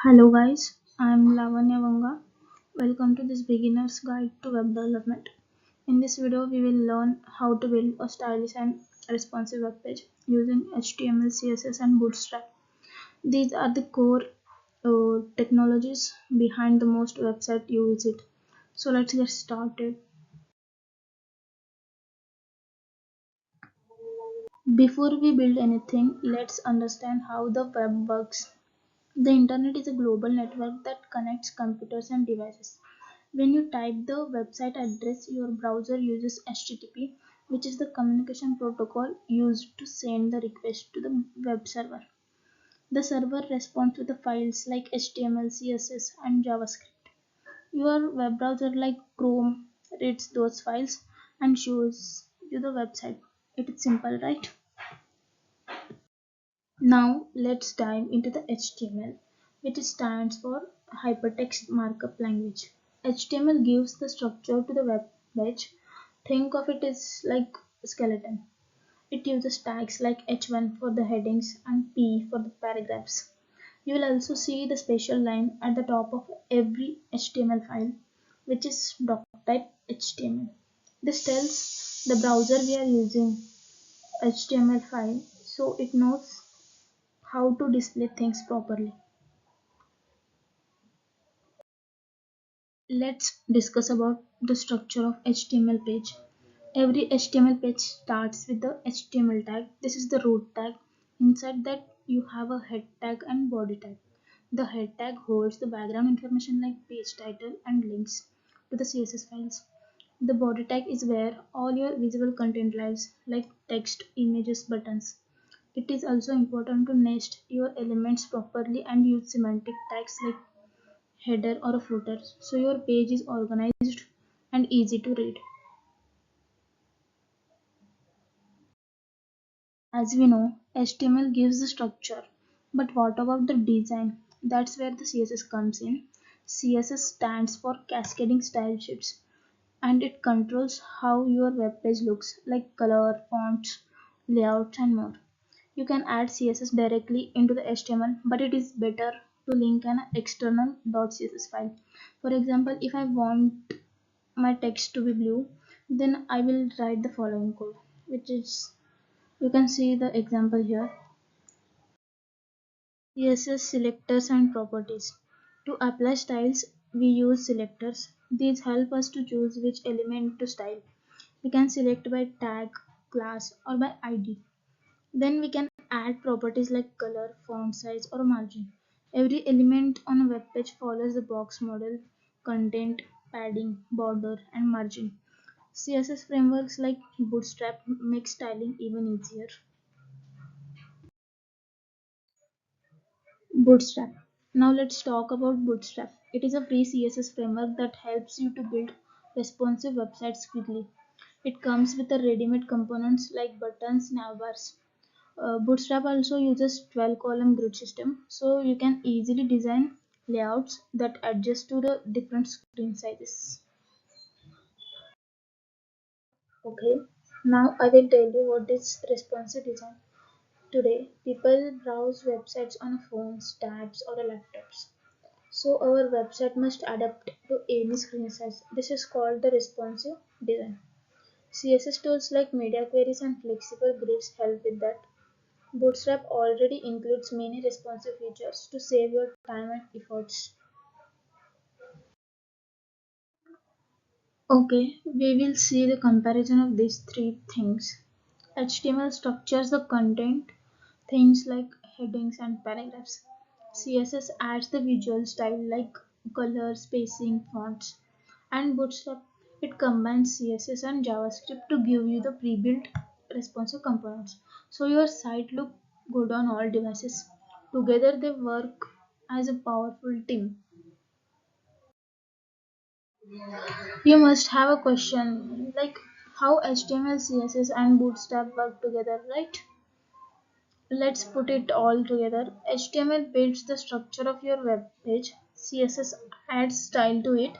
Hello guys, I am Lavanya Vanga. Welcome to this beginner's guide to web development. In this video, we will learn how to build a stylish and responsive web page using HTML, CSS and Bootstrap. These are the core technologies behind the most website you visit. So let's get started. Before we build anything, let's understand how the web works. The internet is a global network that connects computers and devices. When you type the website address, your browser uses HTTP, which is the communication protocol used to send the request to the web server. The server responds with the files like HTML, CSS, and JavaScript. Your web browser, like Chrome, reads those files and shows you the website. It is simple, right? Now let's dive into the HTML, which stands for Hypertext Markup Language. HTML gives the structure to the web page. Think of it as like a skeleton. It uses tags like H1 for the headings and P for the paragraphs. You will also see the special line at the top of every HTML file, which is doctype HTML. This tells the browser we are using HTML file, so it knows how to display things properly. Let's discuss about the structure of HTML page. Every HTML page starts with the HTML tag. This is the root tag. Inside that you have a head tag and body tag. The head tag holds the background information like page title and links to the CSS files. The body tag is where all your visible content lives like text, images, buttons. It is also important to nest your elements properly and use semantic tags like header or a footer so your page is organized and easy to read. As we know, HTML gives the structure, but what about the design? That's where the CSS comes in. CSS stands for Cascading Style Sheets and it controls how your web page looks like color, fonts, layouts and more. You can add CSS directly into the HTML, but it is better to link an external .css file. For example, if I want my text to be blue, then I will write the following code, which is, you can see the example here. CSS selectors and properties. To apply styles, we use selectors. These help us to choose which element to style. We can select by tag, class, or by ID. Then we can add properties like color, font size, or margin. Every element on a web page follows the box model, content, padding, border, and margin. CSS frameworks like Bootstrap make styling even easier. Bootstrap. Now let's talk about Bootstrap. It is a free CSS framework that helps you to build responsive websites quickly. It comes with a ready-made components like buttons, navbars. Bootstrap also uses 12-column grid system, so you can easily design layouts that adjust to the different screen sizes. Okay, now I will tell you what is responsive design. Today, people browse websites on phones, tabs, or laptops. So our website must adapt to any screen size. This is called the responsive design. CSS tools like media queries and flexible grids help with that. Bootstrap already includes many responsive features to save your time and efforts. Okay, we will see the comparison of these three things. HTML structures the content, things like headings and paragraphs. CSS adds the visual style like color, spacing, fonts. And Bootstrap, it combines CSS and JavaScript to give you the pre-built responsive components. So your site look good on all devices. Together they work as a powerful team. You must have a question like how HTML, CSS and Bootstrap work together, right? Let's put it all together. HTML builds the structure of your web page, CSS adds style to it,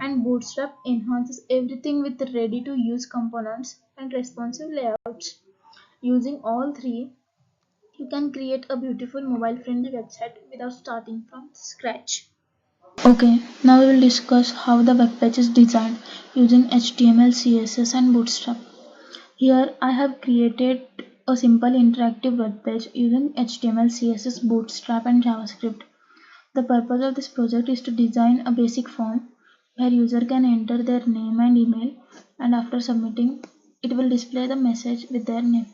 and Bootstrap enhances everything with ready to use components and responsive layouts. Using all three, you can create a beautiful mobile friendly website without starting from scratch. Okay, now we will discuss how the web page is designed using HTML, CSS and Bootstrap. Here I have created a simple interactive web page using HTML, CSS, Bootstrap and JavaScript. The purpose of this project is to design a basic form where user can enter their name and email, and after submitting it will display the message with their name.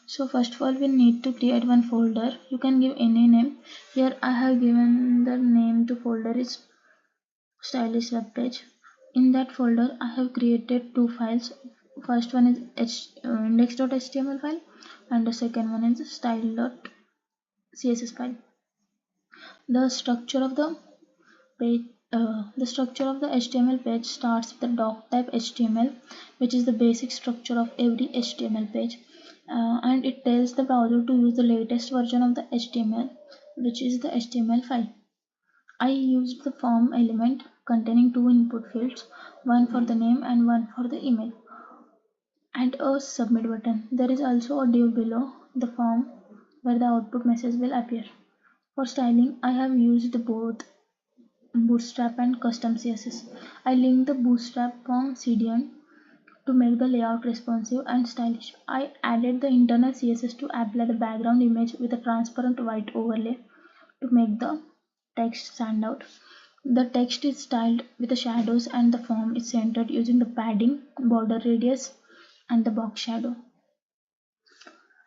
So first of all we need to create one folder. You can give any name. Here I have given the name to folder is stylish web page. In that folder I have created two files. First one is index.html file and the second one is style.css file. The structure of the page the structure of the HTML page starts with the doc type HTML, which is the basic structure of every HTML page, and it tells the browser to use the latest version of the HTML, which is the HTML file. I used the form element containing two input fields, one for the name and one for the email, and a submit button. There is also a div below the form where the output message will appear. For styling, I have used both Bootstrap and custom CSS. I linked the Bootstrap from CDN to make the layout responsive and stylish. I added the internal CSS to apply the background image with a transparent white overlay to make the text stand out. The text is styled with the shadows and the form is centered using the padding, border radius and the box shadow.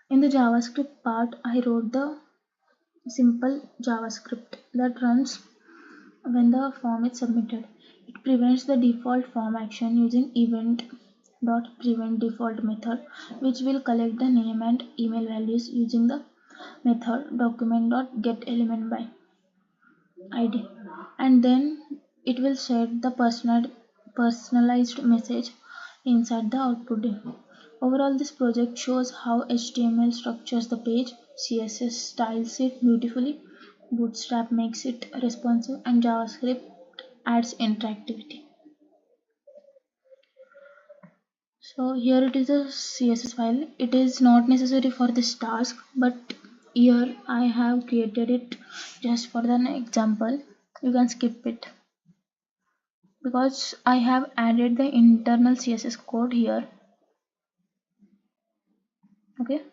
In the JavaScript part, I wrote the simple JavaScript that runs when the form is submitted. It prevents the default form action using event.preventDefault method, which will collect the name and email values using the method document.getElementBy id, and then it will set the personalized message inside the output div. Overall, this project shows how HTML structures the page, CSS styles it beautifully, Bootstrap makes it responsive, and JavaScript adds interactivity. So here it is a CSS file. It is not necessary for this task, but here I have created it just for an example. You can skip it because I have added the internal CSS code here. Okay.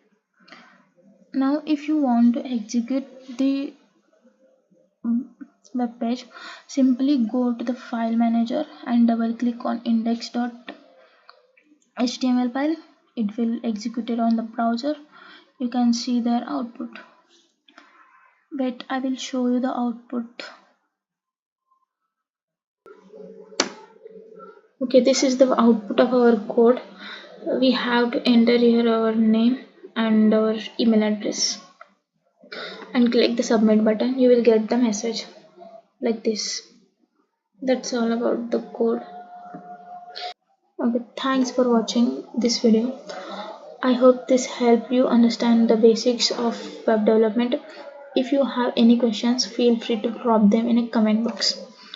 Now if you want to execute the web page, simply go to the file manager and double click on index.html file. It will execute it on the browser. You can see their output. Wait, I will show you the output. Okay, this is the output of our code. We have to enter here our name and our email address and click the submit button. You will get the message like this. That's all about the code. Okay, thanks for watching this video. I hope this helped you understand the basics of web development. If you have any questions, feel free to drop them in a comment box.